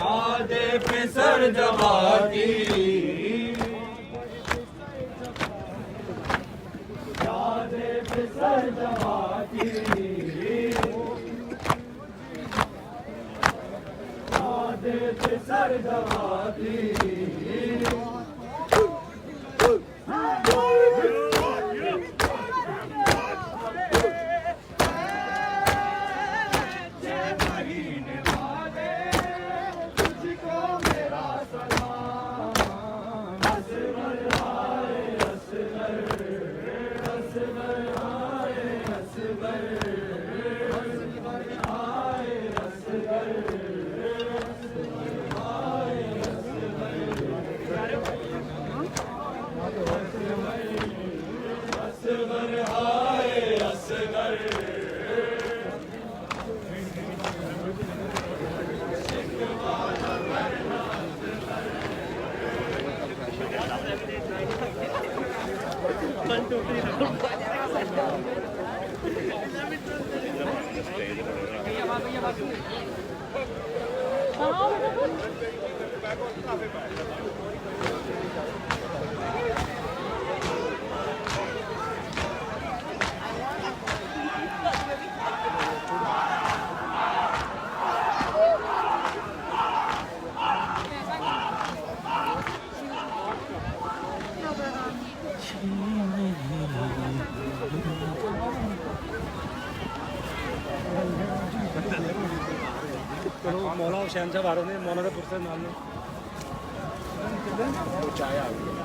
آدے پسر جواتی آدے پسر جواتی آدے پسر جواتی مولا حسین صاحب آ رہے ہیں مولانا پور سے نام چائے آ گئی.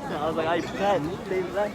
I was like, I bet. Leave that.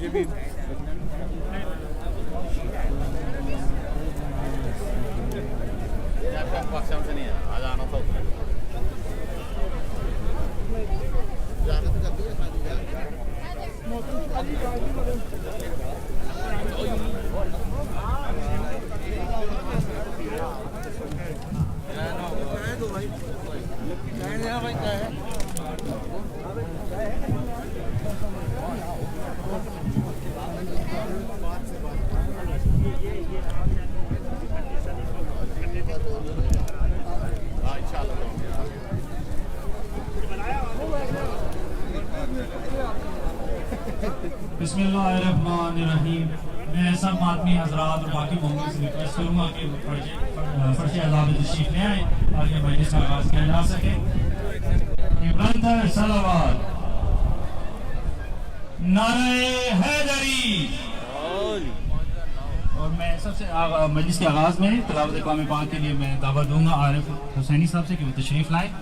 یہ بسم اللہ الرحمن الرحیم. میں سب ماتمی حضرات اور باقی مومنین سے ریکویسٹ کروں گا کہ فرش عذاب تشریف لے آئیں تاکہ مجلس کا آغاز کیا جا سکے. بلندر صلوات. نعرہ حیدری. اور میں سب سے مجلس کے آغاز میں تلاوت کلام پاک کے لیے میں دعوت دوں گا عارف حسینی صاحب سے کہ وہ تشریف لائیں.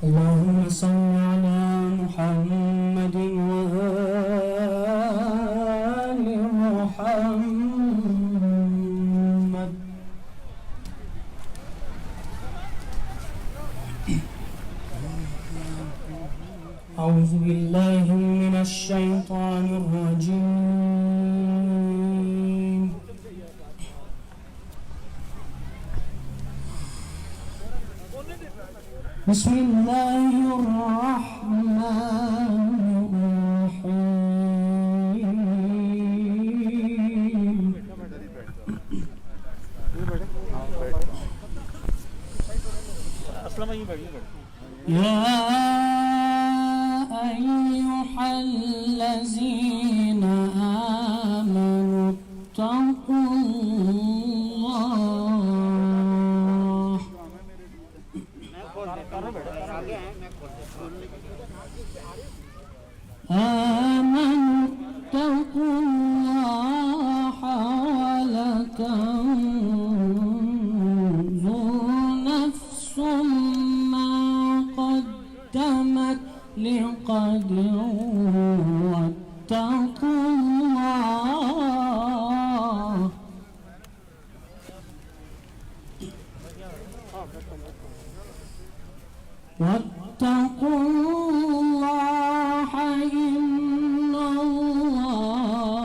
اللهم صل على محمد وآل محمد. أعوذ بالله من الشيطان الرجيم. بسم الله الرحمن الرحيم. يا أيها الذين آمنوا اتقوا الله. آمنوا اتقوا الله ولتنظر نفس ما قدمت لغد واتقوا الله. واتقوا الله إن الله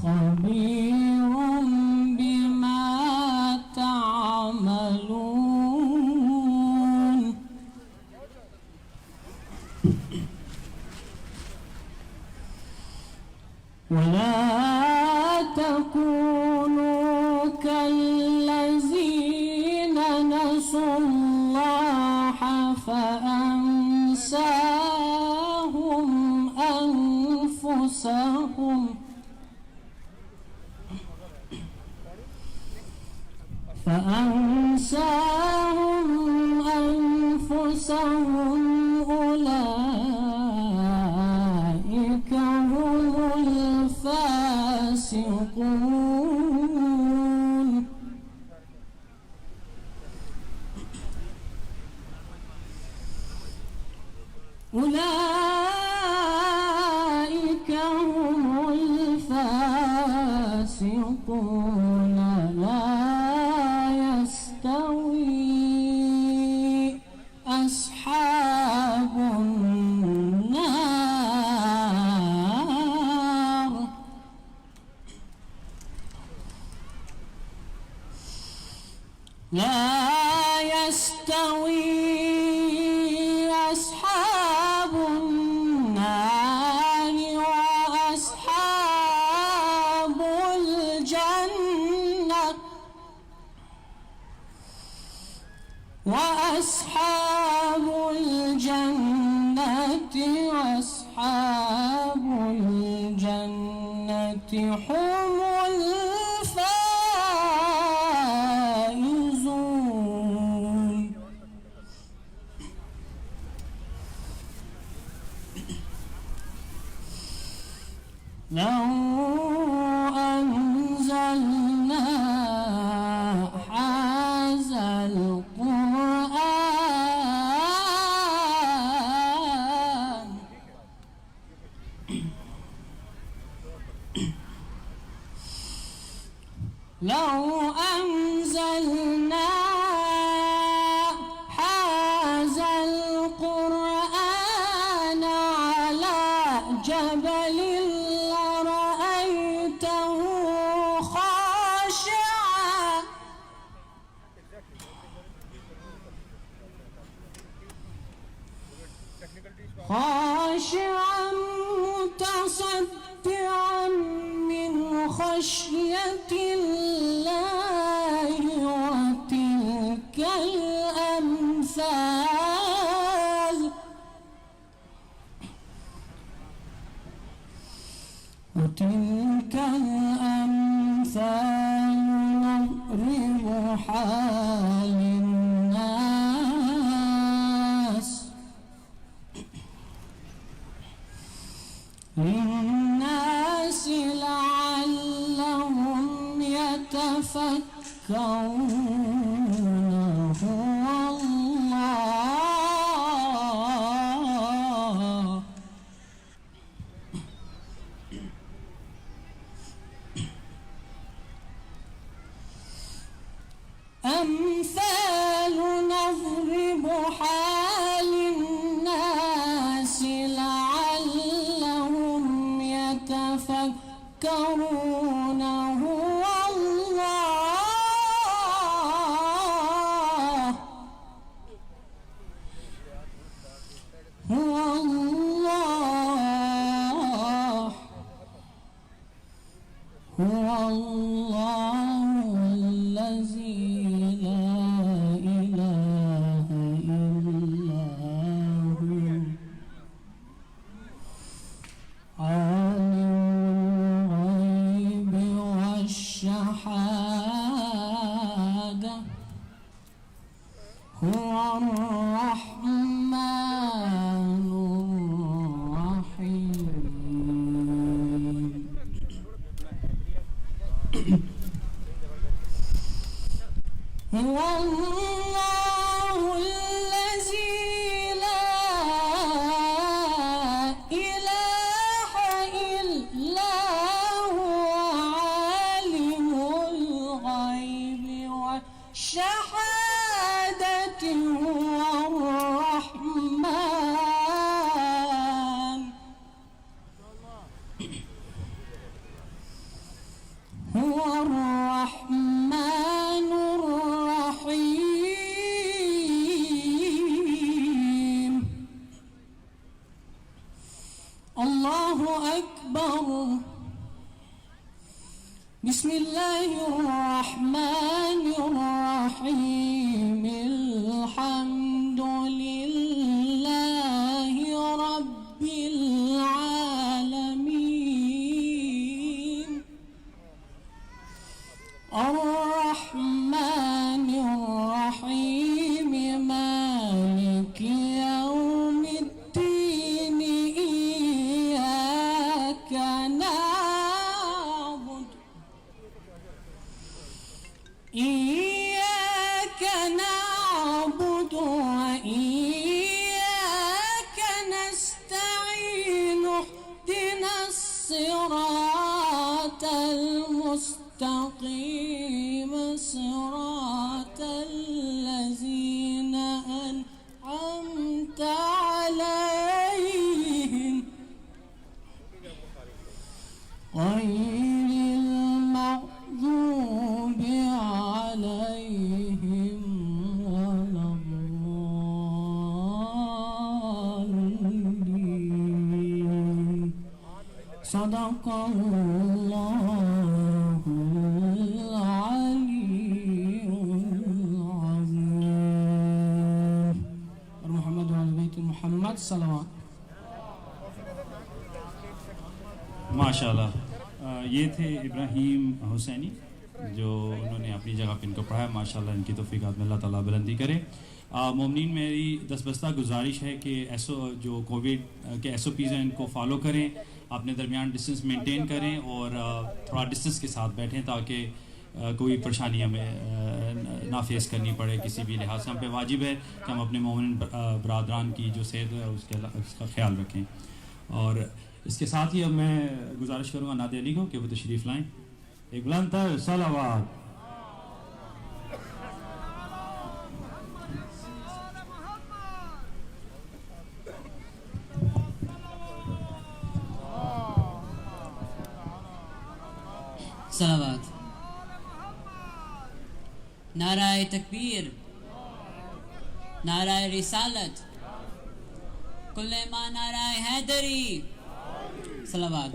خبير بما تعملون. ولا تكونوا كالذين نسوا الله فأنساهم أنفسهم أولئك هم الفاسقون. أولئك هم الفاسقون لا يستوي أصحاب النار. لا يستوي أصحاب النار وأصحاب الجنة وأصحاب الجنة هم الفائزون. لو أنزلنا هذا القرآن لو أنزلنا هذا القرآن على خشية الله وتلك الأمثال نضربها للناس لعلهم يتفكرون هو الله أمثال نضربها للناس لعلهم يتفكرون هو الله هو الله هو الله الذي لا إله إلا هو عالم الغيب والشهادة هو الرحمن الرحيم هو الله الذي لا إله إلا هو عالم الغيب والشهادة هو الرحمن هو الرحمن الرحيم الله أكبر بسم الله الرحمن الرحيم الحمد لله رب العالمين الرحمن الرحيم مالك يوم الدين إياك نعبد وإياك نستعين اهدنا الصراط المستقيم صراط الذين أنعمت عليهم غير المغضوب عليهم ولا الضالين صدق الله العلي العظيم محمد وعلى بيت محمد صلوات ماشاءاللہ یہ تھے ابراہیم حسینی جو انہوں نے اپنی جگہ پہ ان کو پڑھایا. ماشاءاللہ ان کی توفیقات میں اللہ تعالیٰ بلندی کرے. مومنین میری دستبستہ گزارش ہے کہ جو کووڈ کے SOPs ہیں ان کو فالو کریں, اپنے درمیان ڈسٹنس مینٹین کریں اور تھوڑا ڈسٹنس کے ساتھ بیٹھیں تاکہ کوئی پریشانی ہمیں نہ فیس کرنی پڑے کسی بھی لحاظ سے. ہم پہ واجب ہے کہ ہم اپنے مومن برادران کی جو صحت ہے اس کا خیال رکھیں. اور اس کے ساتھ ہی اب میں گزارش کروں گا نادر علی کو کہ وہ تشریف لائیں. ایک بلند تر صلوات. صلوات. نعرہ تکبیر, نعرہ رسالت, کل ما نعرہ حیدری. صلوات.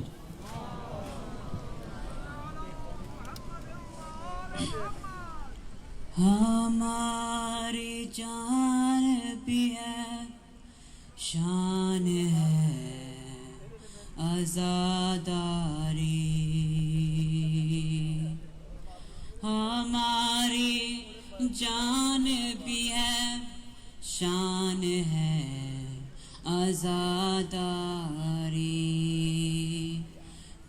ہماری جان بھی ہے شان ہے عزاداری ہماری جان بھی ہے شان ہے عزاداری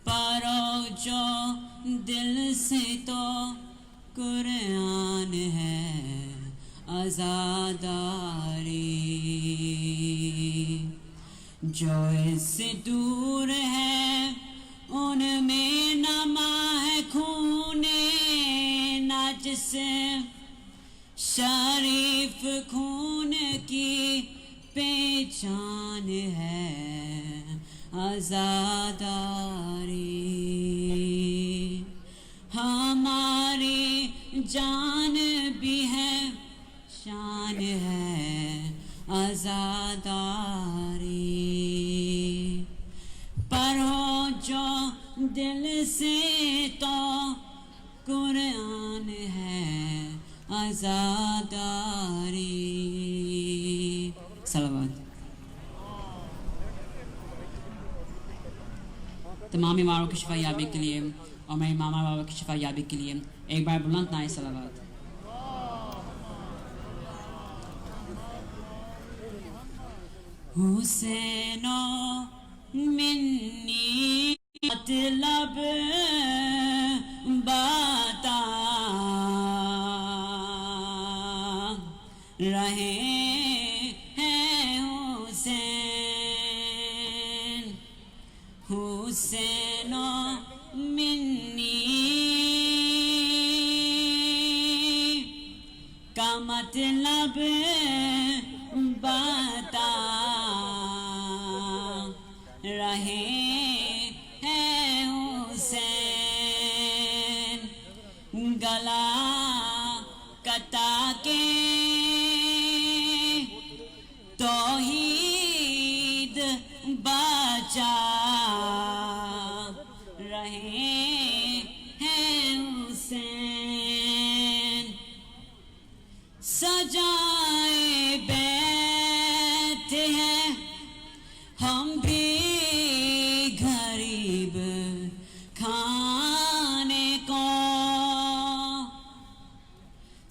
پڑھو جو دل سے تو قرآن ہے عزاداری جو اس سے دور ہے ان میں نما ہے خون نجس شریف خون کی پہچان ہے عزاداری ہماری جان بھی ہے شان ہے عزاداری پڑھو جو دل سے تو قرآن ہے عزاداری صلوات تمام بیماروں کی شفا یابی کے لیے اور میرے ماما بابا کی شفا یابی کے لیے ایک بار بلند نائے صلوات حسینو منی مطلب بتا رہے ہیں حسین حسینو منی کا مطلب بتا رہے ہیں حسین گلا کتا کے توحید بچا رہے ہیں حسین سجائے بیت ہیں ہم بھی غریب کھانے کو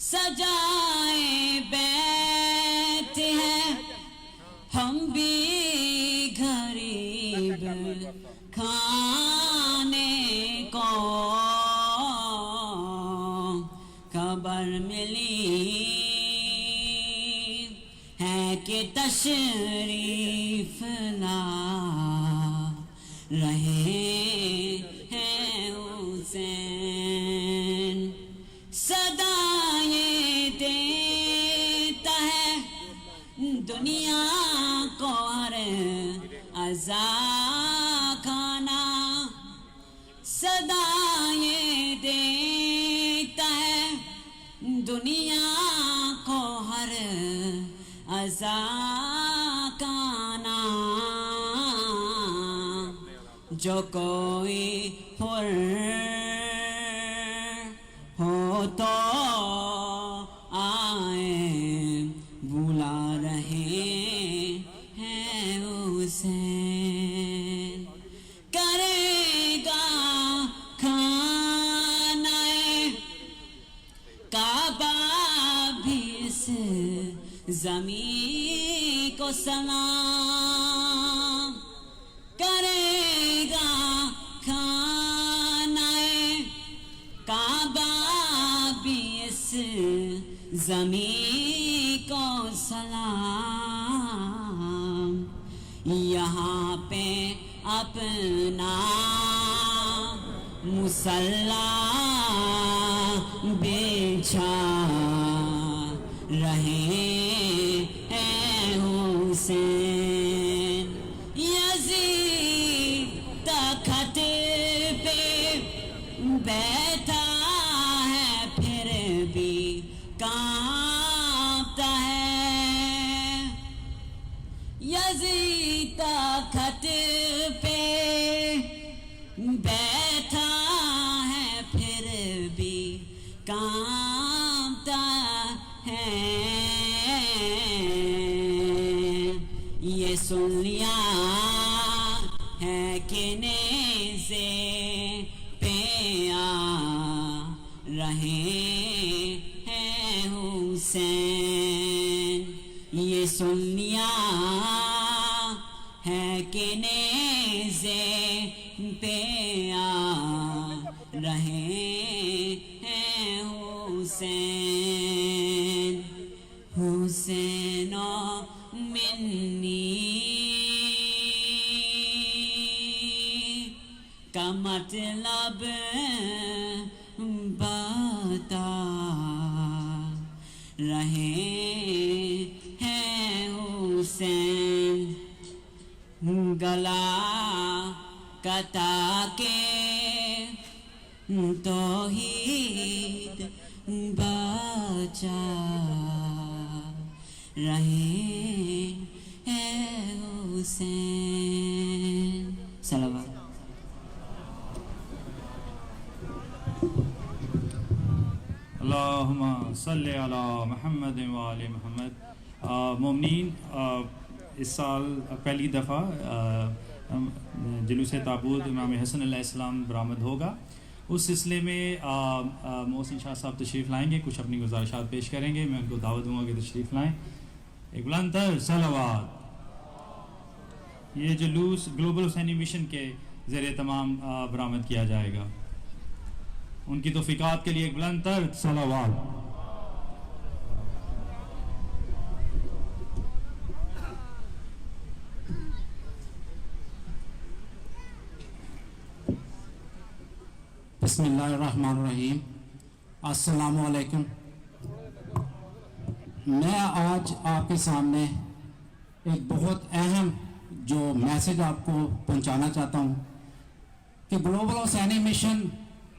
سجائے بیت ہیں ہم بھی غریب کھانے کو خبر ملی ہے کہ تشریف لا رہے ہیں حسین صدائیں دیتا ہے دنیا کو ہر عزا کھانا صدائیں دیتا ہے دنیا کو ہر عزا کھانا جو کوئی حر ہو تو آئے بلا رہے ہیں حسین کرے گا کھانا کعبہ بھی اس زمین کو سلام کرے گا کھانا کعبہ بھی اس زمین کو سلام یہاں پہ اپنا مصلی بچھا رہے ہیں حسین یزید تخت پہ بیٹھا ہے پھر بھی کانپتا ہے یزید تخت پہ بیٹھا ہے پھر بھی کانپتا ہے یہ سن لیا ہے کہ نیزے پہ آ رہے ہیں حسین یہ سن لیا ہے کہ نیزے پہ آ رہے ہیں حسین حسین منی کا مطلب بتا رہے ہیں حسین گلا کتا کے توحید بچا رہے ہیں حسین صلوات اللہم صلی علی محمد و آل محمد. مومنین، اس سال پہلی دفعہ جلوس تابوت امام حسن علیہ السلام برآمد ہوگا. اس سلسلے میں محسن شاہ صاحب تشریف لائیں گے، کچھ اپنی گزارشات پیش کریں گے. میں ان کو دعوت دوں گا کہ تشریف لائیں. ایک بلند تر صلوات. یہ جلوس گلوبل حسینی مشن کے زیر تمام برآمد کیا جائے گا. ان کی توفیقات کے لیے ایک بلند تر صلوات. بسم اللہ الرحمن الرحیم. السلام علیکم. میں آج آپ کے سامنے ایک بہت اہم جو میسج آپ کو پہنچانا چاہتا ہوں کہ گلوبل حسینی مشن،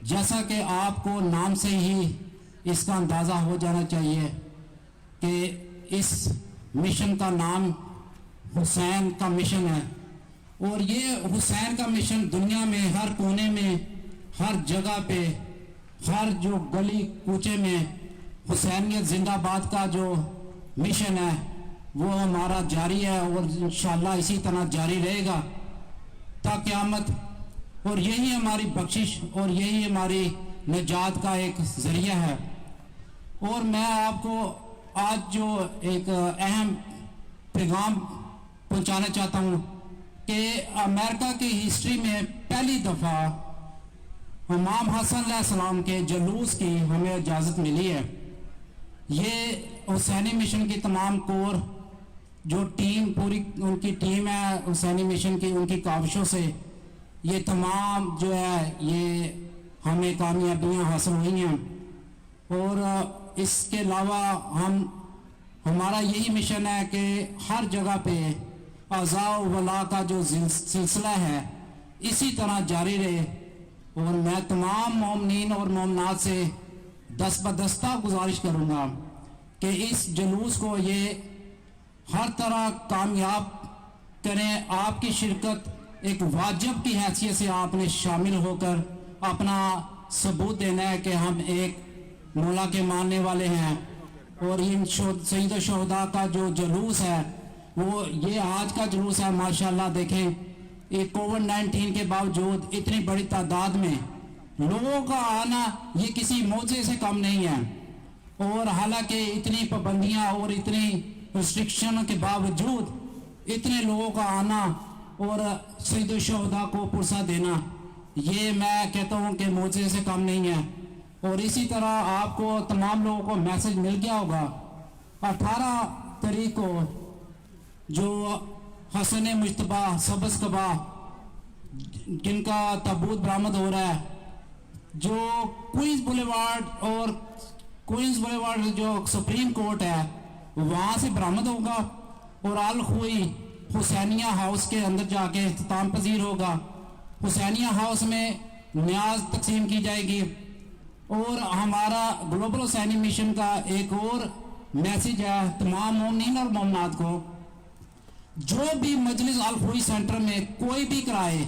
جیسا کہ آپ کو نام سے ہی اس کا اندازہ ہو جانا چاہیے کہ اس مشن کا نام حسین کا مشن ہے. اور یہ حسین کا مشن دنیا میں ہر کونے میں، ہر جگہ پہ، ہر جو گلی کوچے میں حسینیت زندہ باد کا جو مشن ہے وہ ہمارا جاری ہے اور انشاءاللہ اسی طرح جاری رہے گا تا قیامت. اور یہی ہماری بخشش اور یہی ہماری نجات کا ایک ذریعہ ہے. اور میں آپ کو آج جو ایک اہم پیغام پہنچانا چاہتا ہوں کہ امریکہ کی ہسٹری میں پہلی دفعہ امام حسن علیہ السلام کے جلوس کی ہمیں اجازت ملی ہے. یہ حسینی مشن کی تمام کور جو ٹیم، پوری ان کی ٹیم ہے حسینی مشن کی، ان کی کاوشوں سے یہ تمام جو ہے یہ ہمیں کامیابیاں حاصل ہوئی ہیں. اور اس کے علاوہ ہمارا یہی مشن ہے کہ ہر جگہ پہ اعضاء و ولا کا جو سلسلہ ہے اسی طرح جاری رہے. اور میں تمام مومنین اور مومنات سے دست بدستہ گزارش کروں گا کہ اس جلوس کو یہ ہر طرح کامیاب کریں. آپ کی شرکت ایک واجب کی حیثیت سے آپ نے شامل ہو کر اپنا ثبوت دینا ہے کہ ہم ایک مولا کے ماننے والے ہیں. اور ان سید الشہداء کا جو جلوس ہے وہ یہ آج کا جلوس ہے. ماشاءاللہ دیکھیں یہ کووڈ-19 کے باوجود اتنی بڑی تعداد میں لوگوں کا آنا یہ کسی معجزے سے کم نہیں ہے. اور حالانکہ اتنی پابندیاں اور اتنی ریسٹرکشن کے باوجود اتنے لوگوں کا آنا اور سید الشہداء کو پرسہ دینا یہ میں کہتا ہوں کہ معجزے سے کم نہیں ہے. اور اسی طرح آپ کو تمام لوگوں کو میسج مل گیا ہوگا 18 تاریخ کو جو حسن مجتبی سبز قبا جن کا تابوت برآمد ہو رہا ہے جو کوئنز بولیوارڈ جو سپریم کورٹ ہے وہاں سے برآمد ہوگا اور الخوئی حسینیہ ہاؤس کے اندر جا کے اختتام پذیر ہوگا. حسینیہ ہاؤس میں نیاز تقسیم کی جائے گی. اور ہمارا گلوبل حسینی مشن کا ایک اور میسج ہے تمام مومنین اور مومنات کو، جو بھی مجلس الخوئی سینٹر میں کوئی بھی کرائے،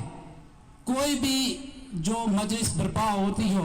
کوئی بھی جو مجلس برپا ہوتی ہو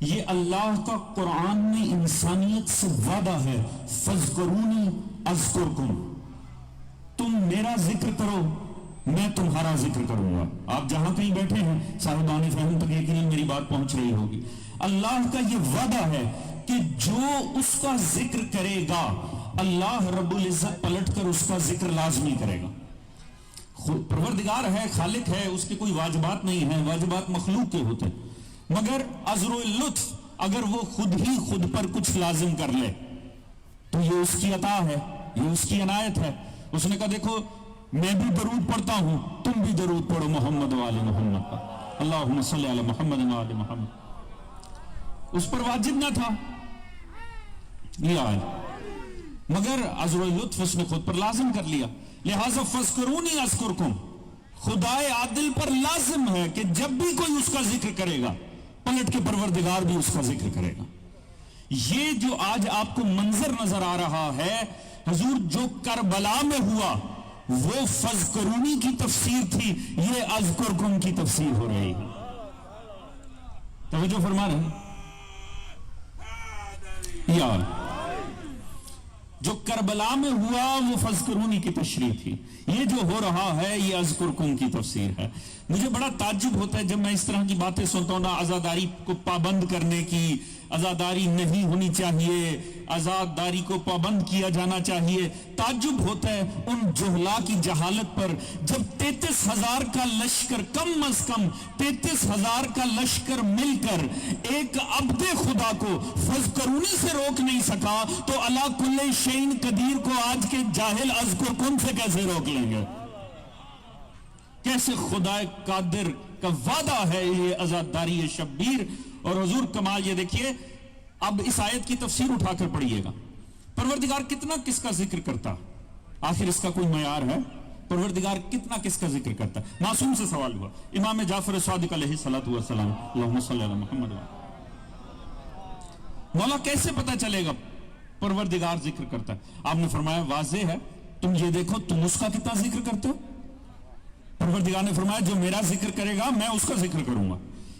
یہ اللہ کا قرآن میں انسانیت سے وعدہ ہے، فَاذْكُرُونِي أَذْكُرْكُمْ، تم میرا ذکر کرو میں تمہارا ذکر کروں گا۔ آپ جہاں کہیں بیٹھے ہیں صاحبان فہم تک یقیناً میری بات پہنچ رہی ہوگی۔ اللہ کا یہ وعدہ ہے کہ جو اس کا ذکر کرے گا اللہ رب العزت پلٹ کر اس کا ذکر لازمی کرے گا۔ پروردگار ہے، خالق ہے، اس کے کوئی واجبات نہیں ہیں، واجبات مخلوق کے ہوتے، مگر عذر و لطف اگر وہ خود ہی خود پر کچھ لازم کر لے تو یہ اس کی عطا ہے، یہ اس کی عنایت ہے۔ اس نے کہا دیکھو میں بھی درود پڑھتا ہوں، تم بھی درود پڑھو محمد و آل محمد کا، اللہم صلی علی محمد و آل محمد۔ اس پر واجب نہ تھا یہ آئے، مگر عذر و لطف اس نے خود پر لازم کر لیا۔ لہذا فَاذْكُرُونِي أَذْكُرْكُمْ، خدائے عادل پر لازم ہے کہ جب بھی کوئی اس کا ذکر کرے گا پلٹ کے پروردگار بھی اس کا ذکر کرے گا۔ یہ جو آج آپ کو منظر نظر آ رہا ہے حضور جو کربلا میں ہوا وہ فَاذْكُرُونِی کی تفسیر تھی، یہ اذکرکم کی تفسیر ہو رہی ہے۔ توجہ فرما رہے ہیں یار، جو کربلا میں ہوا وہ فَاذْكُرُونِی کی تشریح تھی، یہ جو ہو رہا ہے یہ اذکرکم کی تفسیر ہے۔ مجھے بڑا تعجب ہوتا ہے جب میں اس طرح کی باتیں سنتا ہوں، نہ عزاداری کو پابند کرنے کی، عزاداری نہیں ہونی چاہیے، عزاداری کو پابند کیا جانا چاہیے۔ تعجب ہوتا ہے ان جہلا کی جہالت پر، جب 33,000 کا لشکر، کم از کم 33,000 کا لشکر مل کر ایک عبد خدا کو فَاذْكُرُونِی سے روک نہیں سکا تو عَلَىٰ كُلِّ شَيْءٍ قدیر کو آج کے جاہل اذکرکم سے کیسے روک لیں گے؟ کیسے خدا قادر کا وعدہ ہے یہ عزاداری شبیر۔ اور حضور کمال یہ دیکھیے، اب اس آیت کی تفسیر اٹھا کر پڑھیے گا، پروردگار کتنا کس کا ذکر کرتا، آخر اس کا کوئی معیار ہے؟ پروردگار کتنا کس کا ذکر کرتا؟ معصوم سے سوال ہوا، امام جعفر صادق علیہ السلام، اللہم صلی علی محمد، مولا کیسے پتہ چلے گا پروردگار ذکر کرتا ہے؟ آپ نے فرمایا واضح ہے، تم یہ دیکھو تم اس کا کتنا ذکر کرتے ہو۔ پروردگار نے فرمایا جو میرا ذکر کرے گا میں اس کا ذکر کروں گا۔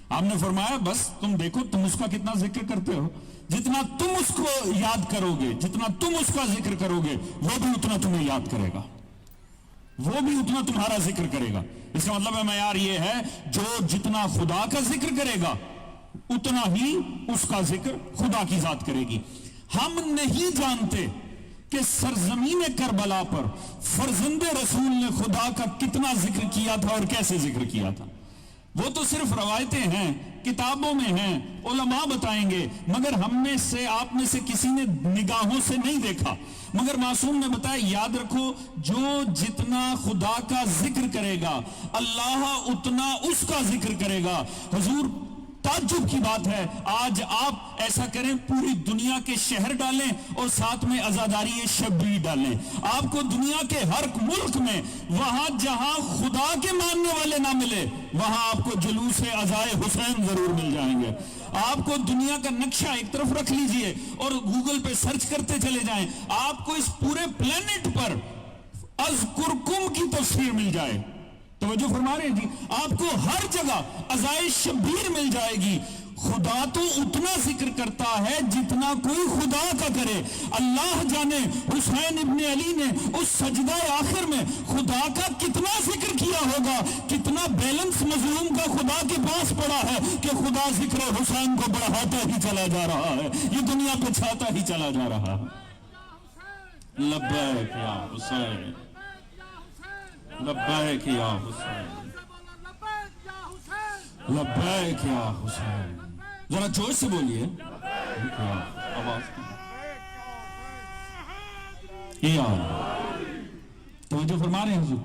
آپ نے فرمایا بس تم دیکھو تم اس کا کتنا ذکر کرتے ہو، جتنا تم اس کو یاد کرو گے، جتنا تم اس کا ذکر کرو گے وہ بھی اتنا تمہیں یاد کرے گا، وہ بھی اتنا تمہارا ذکر کرے گا۔ اس کا مطلب ہے معیار یہ ہے جو جتنا خدا کا ذکر کرے گا اتنا ہی اس کا ذکر خدا کی ذات کرے گی۔ ہم نہیں جانتے کہ سرزمین کربلا پر فرزند رسول نے خدا کا کتنا ذکر کیا تھا اور کیسے ذکر کیا تھا۔ وہ تو صرف روایتیں ہیں، کتابوں میں ہیں، علماء بتائیں گے، مگر ہم میں سے آپ میں سے کسی نے نگاہوں سے نہیں دیکھا۔ مگر معصوم نے بتایا یاد رکھو جو جتنا خدا کا ذکر کرے گا اللہ اتنا اس کا ذکر کرے گا۔ حضور تعجب کی بات ہے، آج آپ ایسا کریں پوری دنیا کے شہر ڈالیں اور ساتھ میں عزاداری شبیر ڈالیں، آپ کو دنیا کے ہر ملک میں وہاں جہاں خدا کے ماننے والے نہ ملے وہاں آپ کو جلوس عزائے حسین ضرور مل جائیں گے۔ آپ کو دنیا کا نقشہ ایک طرف رکھ لیجئے اور گوگل پہ سرچ کرتے چلے جائیں، آپ کو اس پورے پلینٹ پر اذکرکم کی تفسیر مل جائے۔ توجہ فرما رہے ہیں جی، آپ کو ہر جگہ عزائے شبیر مل جائے گی۔ خدا تو اتنا ذکر کرتا ہے جتنا کوئی خدا کا کرے۔ اللہ جانے حسین ابن علی نے اس سجدہ آخر میں خدا کا کتنا ذکر کیا ہوگا، کتنا بیلنس مظلوم کا خدا کے پاس پڑا ہے کہ خدا ذکر حسین کو بڑھاتا ہی چلا جا رہا ہے، یہ دنیا پہ چھاتا ہی چلا جا رہا ہے۔ لبیک یا حسین، لبیک یا حسین، لبیک یا حسین، ذرا جوش سے بولیے آواز کی۔ توجہ فرما رہے ہیں حضور،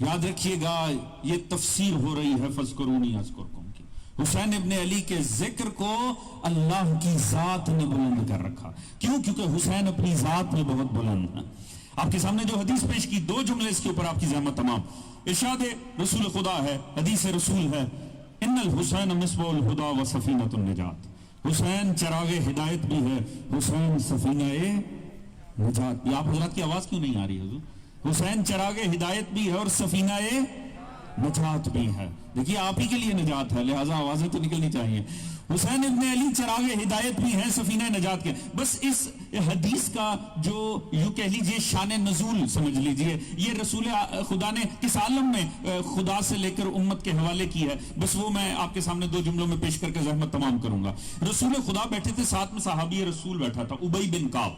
یاد رکھیے گا یہ تفسیر ہو رہی ہے فَاذْكُرُونِی أَذْكُرْكُمْ کی۔ حسین ابن علی کے ذکر کو اللہ کی ذات نے بلند کر رکھا، کیوں؟ کیونکہ حسین اپنی ذات میں بہت بلند ہے۔ آپ کے سامنے جو حدیث پیش کی، دو جملے اس کے اوپر آپ کی زحمت تمام۔ ارشاد رسول خدا ہے، حدیث رسول ہے، ان الحسین مصباح الہدی و سفینۃ النجات، حسین چراغ ہدایت بھی ہے، حسین سفینہ نجات بھی۔ آپ حضرات کی آواز کیوں نہیں آ رہی حضور؟ حسین چراغ ہدایت بھی ہے اور سفینہ نجات بھی ہے. دیکھیے آپ ہی کے لیے نجات ہے, لہٰذا آوازیں تو نکلنی چاہیے. حسین ابن علی چراغ ہدایت بھی ہیں, سفینہ نجات کے. بس اس حدیث کا جو یوں کہہ لیجئے شان نزول سمجھ لیجئے, یہ رسول خدا نے کس عالم میں خدا سے لے کر امت کے حوالے کی ہے, بس وہ میں آپ کے سامنے 2 جملوں میں پیش کر کے زحمت تمام کروں گا. رسول خدا بیٹھے تھے, ساتھ میں صحابی رسول بیٹھا تھا ابی بن کعب.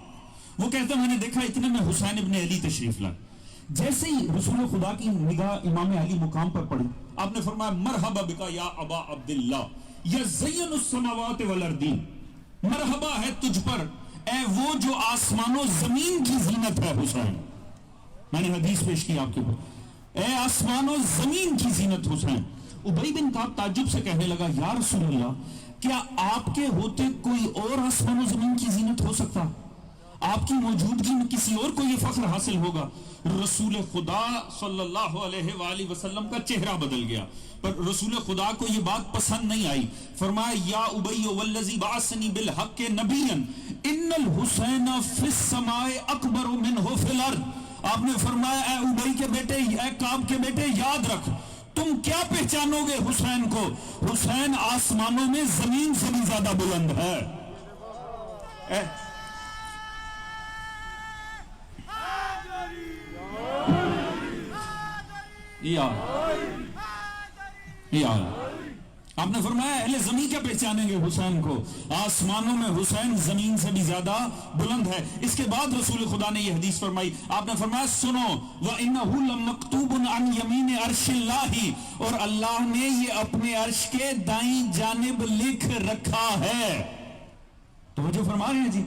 وہ کہتا میں نے دیکھا اتنے میں حسین ابن علی تشریف لائے. جیسے ہی رسول خدا کی نگاہ امام علی مقام پر پڑی, آپ نے فرمایا مرحبا بکا یا ابا عبداللہ یزین السماوات والارضین, مرحبا ہے تجھ پر اے وہ جو آسمان و زمین کی زینت ہے حسین. میں نے حدیث پیش کی آپ کے اوپر, اے آسمان و زمین کی زینت حسین. ابی بن کعب تعجب سے کہنے لگا یا رسول اللہ, کیا آپ کے ہوتے کوئی اور آسمان و زمین کی زینت ہو سکتا؟ آپ کی موجودگی میں کسی اور کو یہ فخر حاصل ہوگا؟ رسول خدا صلی اللہ علیہ وآلہ وسلم کا چہرہ بدل گیا, پر رسول خدا کو یہ بات پسند نہیں آئی. فرمایا یا ابی والذی بعثنی بالحق نبیا ان الحسین فی السماء اکبر منہ فی الارض. آپ نے فرمایا اے ابی کے بیٹے, اے کعب کے بیٹے, یاد رکھ تم کیا پہچانو گے حسین کو, حسین آسمانوں میں زمین سے بھی زیادہ بلند ہے. آپ نے فرمایا اہل زمین کیا پہچانیں گے حسین کو, آسمانوں میں حسین زمین سے بھی زیادہ بلند ہے. اس کے بعد رسول خدا نے یہ حدیث فرمائی, آپ نے فرمایا سنو وَإِنَّهُ لَمَكْتُوبٌ عَنْ يَمِينِ عَرْشِ اللَّهِ, اور اللہ نے یہ اپنے عرش کے دائیں جانب لکھ رکھا ہے. توجہ فرما رہے ہیں جی,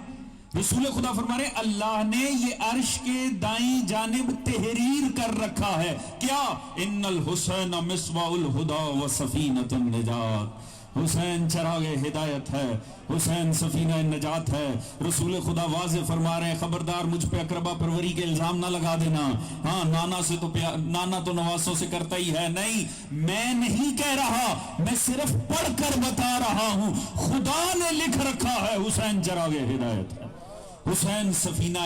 رسول خدا فرما رہے اللہ نے یہ عرش کے دائیں جانب تحریر کر رکھا ہے. کیا؟ ان الحسین مصباح الہدا و سفینۃ النجات, حسین چراغ ہدایت ہے, حسین سفینہ نجات ہے. رسول خدا واضح فرما رہے ہیں خبردار مجھ پہ اقربا پروری کے الزام نہ لگا دینا. ہاں نانا تو نواسوں سے کرتا ہی ہے, نہیں میں نہیں کہہ رہا, میں صرف پڑھ کر بتا رہا ہوں. خدا نے لکھ رکھا ہے حسین چراغ ہدایت ہے, حسین سفینہ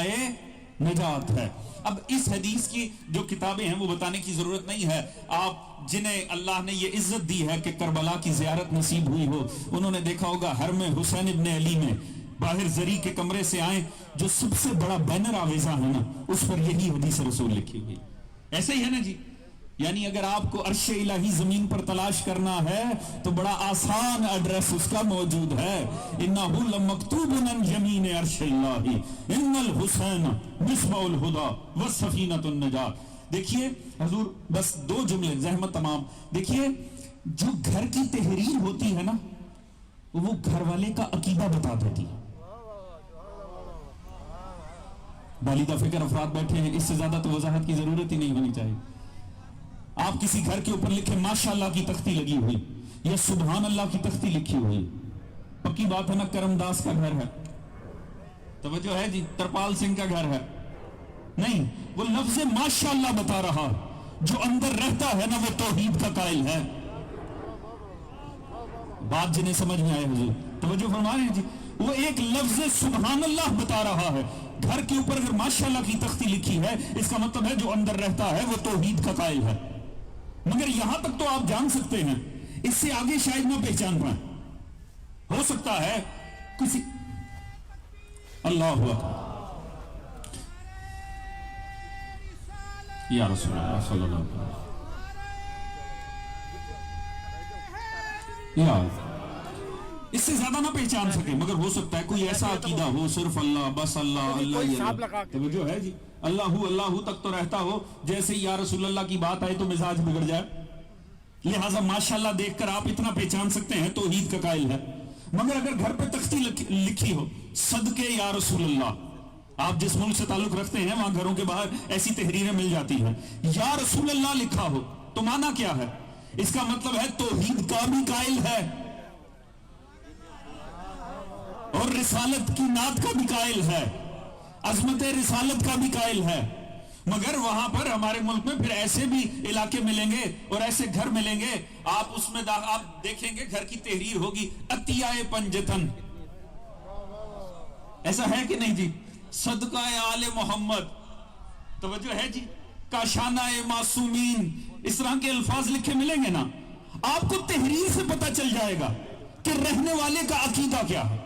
نجات ہے. اب اس حدیث کی جو کتابیں ہیں وہ بتانے کی ضرورت نہیں ہے. آپ جنہیں اللہ نے یہ عزت دی ہے کہ کربلا کی زیارت نصیب ہوئی ہو, انہوں نے دیکھا ہوگا حرم حسین ابن علی میں باہر زری کے کمرے سے آئیں, جو سب سے بڑا بینر آویزہ ہے نا اس پر یہی حدیث رسول لکھی ہوئی. ایسے ہی ہے نا جی, یعنی اگر آپ کو عرش الہی زمین پر تلاش کرنا ہے تو بڑا آسان ایڈریس اس کا موجود ہے. انہو لمکتوب عن یمین عرش اللہ ان الحسین مصباح الہدا والسفینۃ النجات. دیکھیے حضور بس 2 جملے زحمت تمام. دیکھیے جو گھر کی تحریر ہوتی ہے نا وہ گھر والے کا عقیدہ بتا دیتی ہے. بالیدہ فکر افراد بیٹھے ہیں, اس سے زیادہ تو وضاحت کی ضرورت ہی نہیں ہونی چاہیے. آپ کسی گھر کے اوپر لکھیں ماشاءاللہ کی تختی لگی ہوئی یا سبحان اللہ کی تختی لکھی ہوئی, پکی بات ہے نا کرم داس کا گھر ہے, توجہ ہے جی, ترپال سنگھ کا گھر ہے, نہیں, وہ لفظ ماشاءاللہ بتا رہا, جو اندر رہتا ہے نا وہ توحید کا قائل ہے. بات جنہیں سمجھ میں آئے حضور توجہ فرما رہے ہیں جی, وہ ایک لفظ سبحان اللہ بتا رہا ہے. گھر کے اوپر اگر ماشاءاللہ کی تختی لکھی ہے اس کا مطلب ہے جو اندر رہتا ہے وہ توحید کا قائل ہے. مگر یہاں تک تو آپ جان سکتے ہیں, اس سے آگے شاید نہ پہچان پائیں. ہو سکتا ہے کسی اللہ یا رسول اللہ صلی اللہ علیہ وسلم یا اس سے زیادہ نہ پہچان سکے, مگر ہو سکتا ہے کوئی ایسا عقیدہ ہو صرف اللہ بس اللہ اللہ توجہ ہے جی, اللہ تک تو رہتا ہو, جیسے یا رسول اللہ کی بات آئے تو مزاج بگڑ جائے. لہٰذا ماشاءاللہ دیکھ کر آپ اتنا پہچان سکتے ہیں توحید کا قائل ہے. مگر اگر گھر پہ تختی لکھی ہو صدقے یا رسول اللہ, آپ جس ملک سے تعلق رکھتے ہیں وہاں گھروں کے باہر ایسی تحریریں مل جاتی ہیں, یا رسول اللہ لکھا ہو تو معنی کیا ہے؟ اس کا مطلب ہے توحید کا بھی قائل ہے اور رسالت کی نعت کا بھی قائل ہے, عظمت رسالت کا بھی قائل ہے. مگر وہاں پر ہمارے ملک میں پھر ایسے بھی علاقے ملیں گے اور ایسے گھر ملیں گے, آپ اس میں آپ دیکھیں گے گھر کی تحریر ہوگی عطیہ پنجتن, ایسا ہے کہ نہیں جی, صدقہ آل محمد, توجہ ہے جی, کاشانہ معصومین، اس طرح کے الفاظ لکھے ملیں گے نا، آپ کو تحریر سے پتہ چل جائے گا کہ رہنے والے کا عقیدہ کیا ہے.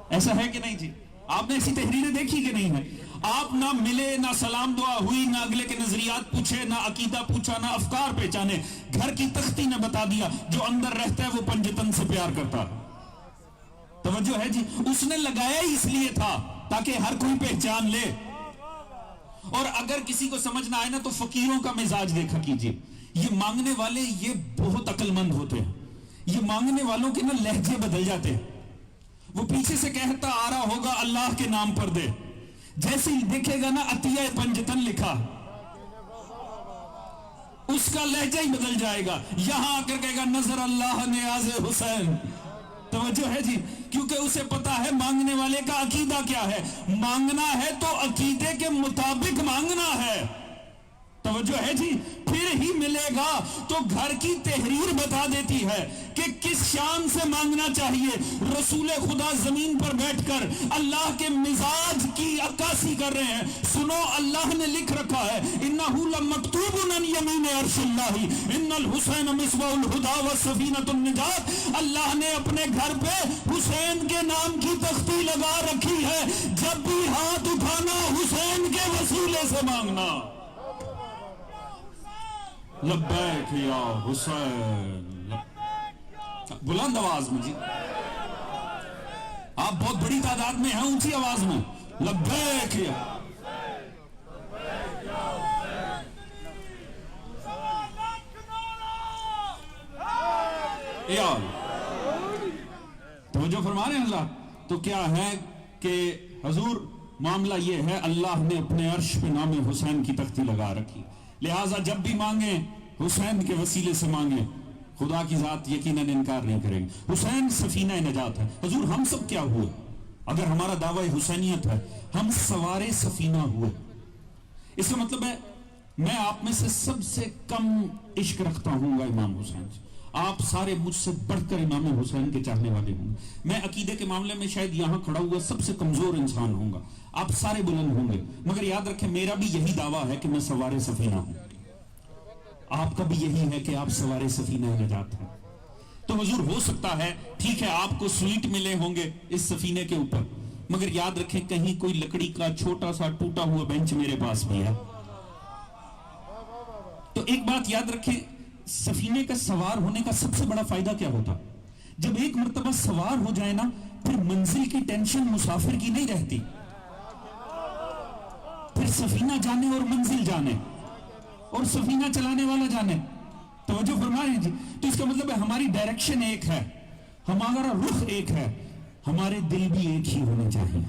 ایسا ہے کہ نہیں جی؟ آپ نے ایسی تحریریں دیکھی کہ نہیں ہے؟ آپ نہ ملے، نہ سلام دعا ہوئی، نہ اگلے کے نظریات پوچھے، نہ عقیدہ پوچھا، نہ افکار پہچانے، گھر کی تختی نے بتا دیا جو اندر رہتا ہے وہ پنجتن سے پیار کرتا ہے. توجہ ہے جی؟ اس نے لگایا ہی اس لیے تھا تاکہ ہر کوئی پہچان لے. اور اگر کسی کو سمجھ نہ آئے نا تو فقیروں کا مزاج دیکھا کیجئے. یہ مانگنے والے یہ بہت عقل مند ہوتے ہیں. یہ مانگنے والوں کے نا لہجے بدل جاتے ہیں. وہ پیچھے سے کہتا آ رہا ہوگا اللہ کے نام پر دے، جیسے ہی دیکھے گا نا عطیہ پنجتن لکھا، اس کا لہجہ ہی بدل جائے گا. یہاں آ کر کہے گا نظر اللہ نیاز حسین. توجہ ہے جی؟ کیونکہ اسے پتا ہے مانگنے والے کا عقیدہ کیا ہے. مانگنا ہے تو عقیدے کے مطابق مانگنا ہے. توجہ ہے جی؟ پھر ہی ملے گا. تو گھر کی تحریر بتا دیتی ہے کہ کس شان سے مانگنا چاہیے. رسول خدا زمین پر بیٹھ کر اللہ کے مزاج کی عکاسی کر رہے ہیں. سنو، اللہ نے لکھ رکھا ہے انہو لمکتوب عن یمین عرش اللہ ان الحسین مصباح الہدی وسفینۃ النجات. اللہ نے اپنے گھر پہ حسین کے نام کی تختی لگا رکھی ہے. جب بھی ہاتھ اٹھانا حسین کے وسیلے سے مانگنا. لبیک یا حسین. بلند آواز میں جی، آپ بہت بڑی تعداد میں ہیں، اونچی آواز میں لبیک یا توجہ فرما رہے ہیں اللہ. تو کیا ہے کہ حضور معاملہ یہ ہے، اللہ نے اپنے عرش پہ نام حسین کی تختی لگا رکھی. لہٰذا جب بھی مانگیں حسین کے وسیلے سے مانگیں. خدا کی ذات یقیناً انکار نہیں کریں گے. حسین سفینہ نجات ہے. حضور ہم سب کیا ہوئے؟ اگر ہمارا دعوی حسینیت ہے، ہم سوارے سفینہ ہوئے. اس کا مطلب ہے میں آپ میں سے سب سے کم عشق رکھتا ہوں گا امام حسین سے. آپ سارے مجھ سے بڑھ کر امام حسین کے چاہنے والے ہوں گے. میں عقیدے کے معاملے میں شاید یہاں کھڑا ہوا سب سے کمزور انسان ہوں گا. آپ سارے بلند ہوں گے، مگر یاد رکھیں میرا بھی یہی دعویٰ ہے کہ میں سوارے سفینہ ہوں. آپ کا بھی یہی ہے کہ آپ سوارے سفینہ نجات ہیں. تو حضور ہو سکتا ہے ٹھیک ہے آپ کو سویٹ ملے ہوں گے اس سفینے کے اوپر، مگر یاد رکھیں کہیں کوئی لکڑی کا چھوٹا سا ٹوٹا ہوا بینچ میرے پاس بھی ہے. تو ایک بات یاد رکھیں، سفینے کا سوار ہونے کا سب سے بڑا فائدہ کیا ہوتا؟ جب ایک مرتبہ سوار ہو جائے نا پھر منزل کی ٹینشن مسافر کی نہیں رہتی. پھر سفینہ جانے اور منزل جانے اور سفینہ چلانے والا جانے. توجہ فرما رہے ہیں جی؟ تو اس کا مطلب ہے ہماری ڈائریکشن ایک ہے، ہمارا رخ ایک ہے، ہمارے دل بھی ایک ہی ہونے چاہیے.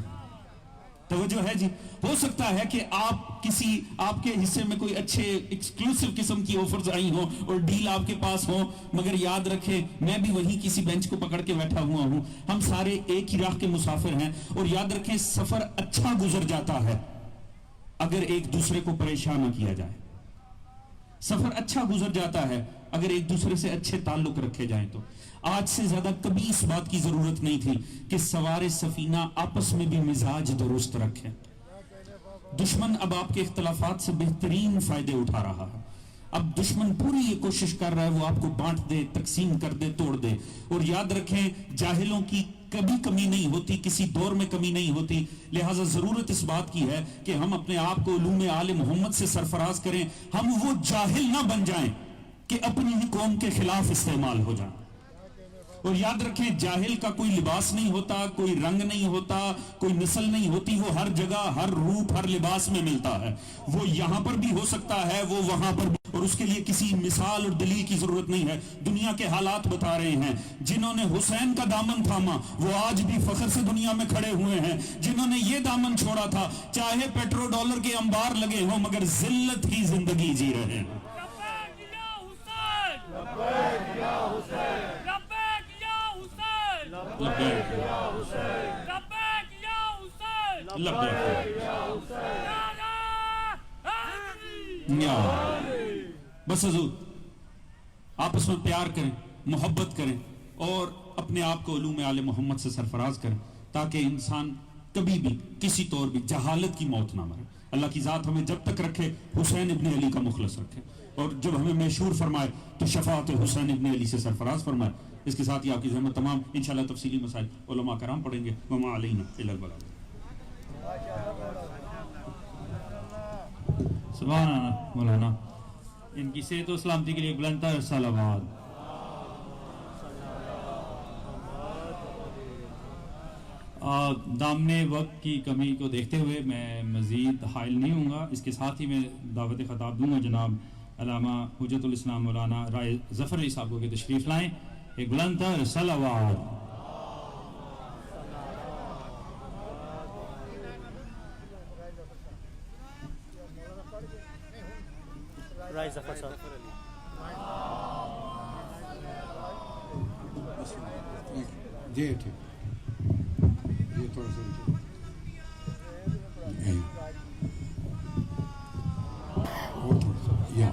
توجہ ہے جی؟ ہو سکتا ہے کہ آپ کے حصے میں کوئی اچھے ایکسکلوسیو قسم کی آفرز آئی ہوں اور ڈیل آپ کے پاس ہوں، مگر یاد رکھیں میں بھی وہی کسی بینچ کو پکڑ کے بیٹھا ہوا ہوں. ہم سارے ایک ہی راہ کے مسافر ہیں. اور یاد رکھیں سفر اچھا گزر جاتا ہے اگر ایک دوسرے کو پریشان نہ کیا جائے. سفر اچھا گزر جاتا ہے اگر ایک دوسرے سے اچھے تعلق رکھے جائیں. تو آج سے زیادہ کبھی اس بات کی ضرورت نہیں تھی کہ سوار سفینہ آپس میں بھی مزاج درست رکھیں. دشمن اب آپ کے اختلافات سے بہترین فائدے اٹھا رہا ہے. اب دشمن پوری یہ کوشش کر رہا ہے وہ آپ کو بانٹ دے، تقسیم کر دے، توڑ دے. اور یاد رکھیں جاہلوں کی کبھی کمی نہیں ہوتی، کسی دور میں کمی نہیں ہوتی. لہٰذا ضرورت اس بات کی ہے کہ ہم اپنے آپ کو علوم آل محمد سے سرفراز کریں. ہم وہ جاہل نہ بن جائیں کہ اپنی ہی قوم کے خلاف استعمال ہو جائیں. اور یاد رکھیں جاہل کا کوئی لباس نہیں ہوتا، کوئی رنگ نہیں ہوتا، کوئی نسل نہیں ہوتی. وہ ہر جگہ، ہر روپ، ہر لباس میں ملتا ہے. وہ یہاں پر بھی ہو سکتا ہے، وہ وہاں پر بھی. اور اس کے لیے کسی مثال اور دلیل کی ضرورت نہیں ہے. دنیا کے حالات بتا رہے ہیں. جنہوں نے حسین کا دامن تھاما وہ آج بھی فخر سے دنیا میں کھڑے ہوئے ہیں. جنہوں نے یہ دامن چھوڑا تھا چاہے پیٹرو ڈالر کے انبار لگے ہوں مگر ذلت کی زندگی جی رہے ہیں. بس حضور آپس میں پیار کریں، محبت کریں اور اپنے آپ کو علوم آل محمد سے سرفراز کریں تاکہ انسان کبھی بھی کسی طور بھی جہالت کی موت نہ مرے. اللہ کی ذات ہمیں جب تک رکھے حسین ابن علی کا مخلص رکھے, اور جب ہمیں میشور فرمائے تو شفاعت حسین ابن علی سے سرفراز فرمائے. اس کے ساتھ ہی آپ کی زحمت تمام انشاءاللہ تفصیلی مسائل علماء کرام پڑھیں گے. وما علینا الا البلاغ. سبحان اللہ. مولانا ان کی صحت و سلامتی کے لیے بلند تر صلوات. دامن وقت کی کمی کو دیکھتے ہوئے میں مزید حائل نہیں ہوں گا. اس کے ساتھ ہی میں دعوت خطاب دوں گا جناب علامہ حجت الاسلام مولانا رائے ظفر علی صاحب کو کہ تشریف لائیں. ایک بلند تر صلوات. رائے ظفر صاحب. جی ٹھیک. یہ تھوڑا سا اور تھوڑا سا یا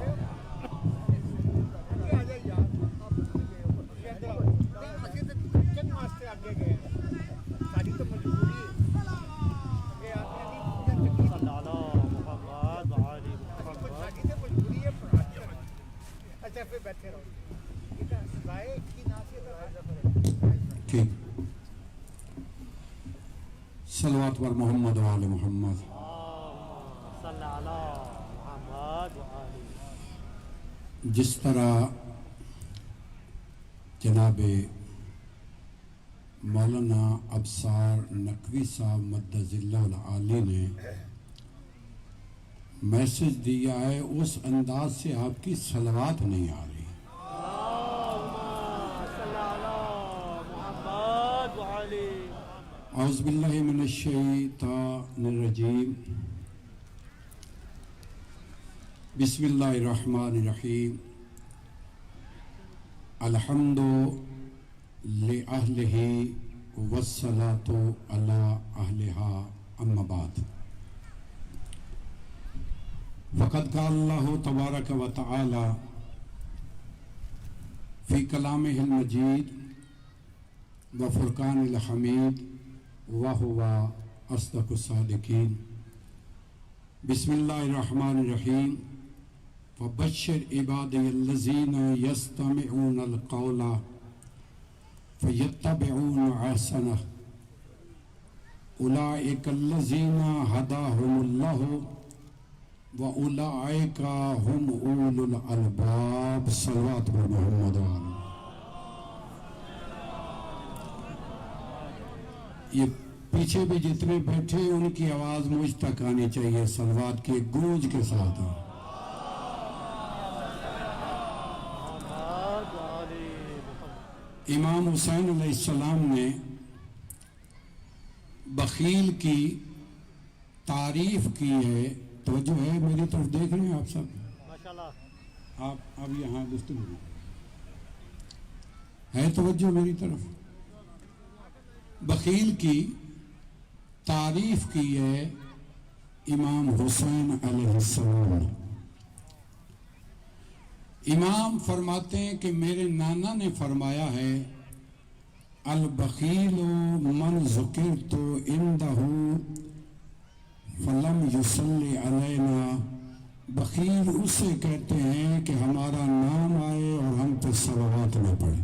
ٹھیک. صلوات بر محمد و آل محمد. جس طرح جناب مولانا ابصار نقوی صاحب مدظ اللہ العالی نے میسج دیا ہے, اس انداز سے آپ کی صلوات نہیں آ رہی. اعوذ باللہ من الشیطان الرجیم. بسم اللہ الرحمن الرحیم. الحمد لأہلہ والصلاة علی اہلہا اما بعد. فقد قال اللہ تبارک و تعالی فی کلامہ المجید و فرقان الحمید وَهُوَ أَصْدَقُ الصَّادِقِينَ. بسم اللہ الرحمن الرحیم. فَبَشِّرْ عِبَادِيَ الَّذِينَ يَسْتَمِعُونَ الْقَوْلَ فَيَتَّبِعُونَ أَحْسَنَهُ أُولَئِكَ الَّذِينَ هَدَاهُمُ اللَّهُ وَأُولَئِكَ هُمْ أُولُو الْأَلْبَابِ. صلوات بر محمد و آل. یہ پیچھے بھی جتنے بیٹھے ان کی آواز مجھ تک آنی چاہیے صلوات کی گونج کے ساتھ. امام حسین علیہ السلام نے بخیل کی تعریف کی ہے. توجہ ہے میری طرف دیکھ رہے ہیں آپ سب؟ آپ اب یہاں گفتگو ہے, توجہ میری طرف. بخیل کی تعریف کی ہے امام حسین علیہ السلام. امام فرماتے ہیں کہ میرے نانا نے فرمایا ہے البخیل من ذکرت عندہ فلم یصلی علینا. بخیل اسے کہتے ہیں کہ ہمارا نام آئے اور ہم پہ صلوات نہ پڑھے.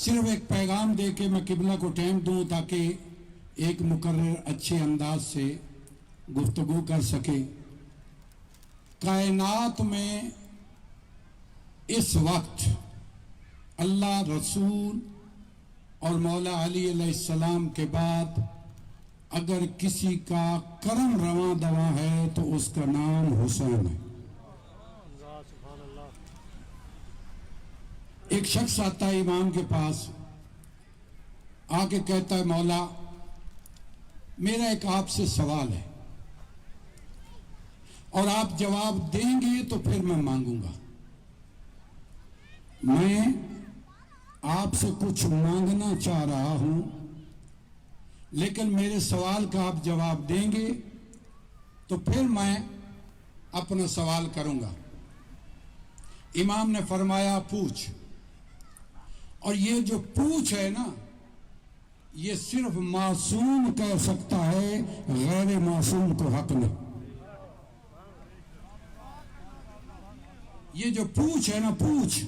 صرف ایک پیغام دے کے میں قبلہ کو ٹائم دوں تاکہ ایک مقرر اچھے انداز سے گفتگو کر سکے. کائنات میں اس وقت اللہ رسول اور مولا علی علیہ السلام کے بعد اگر کسی کا کرم رواں دواں ہے تو اس کا نام حسین ہے. ایک شخص آتا ہے امام کے پاس, آ کے کہتا ہے مولا میرا ایک آپ سے سوال ہے اور آپ جواب دیں گے تو پھر میں مانگوں گا. میں آپ سے کچھ مانگنا چاہ رہا ہوں لیکن میرے سوال کا آپ جواب دیں گے تو پھر میں اپنا سوال کروں گا. امام نے فرمایا پوچھ. اور یہ جو پوچھ ہے نا، یہ صرف معصوم کہہ سکتا ہے، غیر معصوم کو حق نہیں. یہ جو پوچھ ہے نا، پوچھ،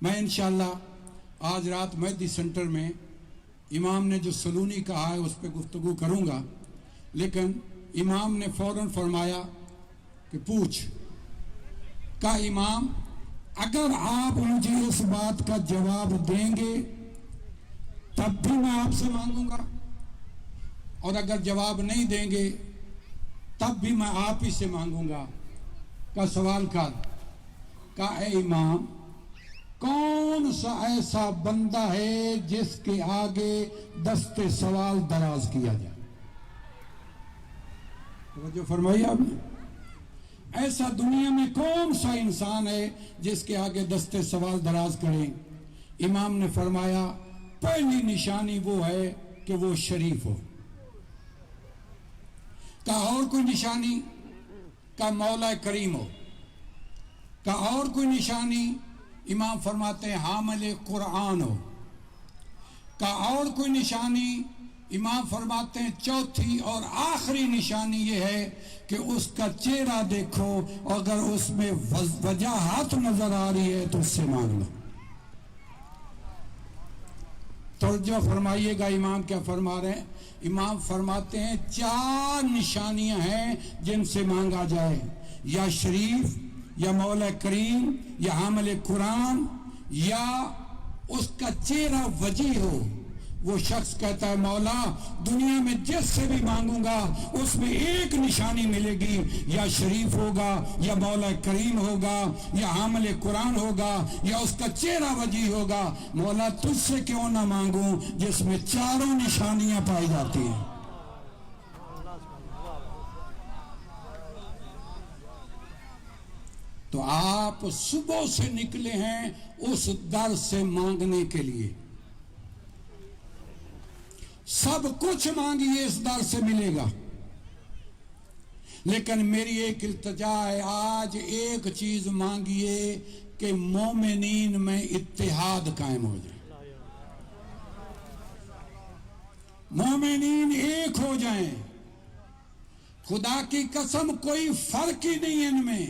میں انشاءاللہ آج رات مہدی سینٹر میں امام نے جو سلونی کہا ہے اس پہ گفتگو کروں گا، لیکن امام نے فوراً فرمایا کہ پوچھ. کہا امام اگر آپ مجھے اس بات کا جواب دیں گے تب بھی میں آپ سے مانگوں گا، اور اگر جواب نہیں دیں گے تب بھی میں آپ ہی سے مانگوں گا. کا سوال کر. کہا اے امام کون سا ایسا بندہ ہے جس کے آگے دست سوال دراز کیا جائے؟ توجہ فرمائی آپ نے. ایسا دنیا میں کون سا انسان ہے جس کے آگے دست سوال دراز کریں؟ امام نے فرمایا پہلی نشانی وہ ہے کہ وہ شریف ہو. کہا اور کوئی نشانی؟ کہا مولا کریم ہو. کہا اور کوئی نشانی؟ امام فرماتے ہیں حامل قرآن ہو. کہا اور کوئی نشانی؟ امام فرماتے ہیں چوتھی اور آخری نشانی یہ ہے کہ اس کا چہرہ دیکھو، اگر اس میں وجاہت نظر آ رہی ہے تو اس سے مانگ لو. توجہ فرمائیے گا امام کیا فرما رہے ہیں. امام فرماتے ہیں 4 نشانیاں ہیں جن سے مانگا جائے، یا شریف، یا مولا کریم، یا حامل قرآن، یا اس کا چہرہ وجیح ہو. وہ شخص کہتا ہے مولا دنیا میں جس سے بھی مانگوں گا اس میں ایک نشانی ملے گی، یا شریف ہوگا، یا مولا کریم ہوگا، یا حامل قرآن ہوگا، یا اس کا چہرہ وجیح ہوگا. مولا تجھ سے کیوں نہ مانگوں جس میں 4 نشانیاں پائی جاتی ہیں. تو آپ صبح سے نکلے ہیں اس در سے مانگنے کے لیے. سب کچھ مانگیے اس در سے ملے گا، لیکن میری ایک التجا ہے، آج ایک چیز مانگیے کہ مومنین میں اتحاد قائم ہو جائے، مومنین ایک ہو جائیں. خدا کی قسم کوئی فرق ہی نہیں ان میں.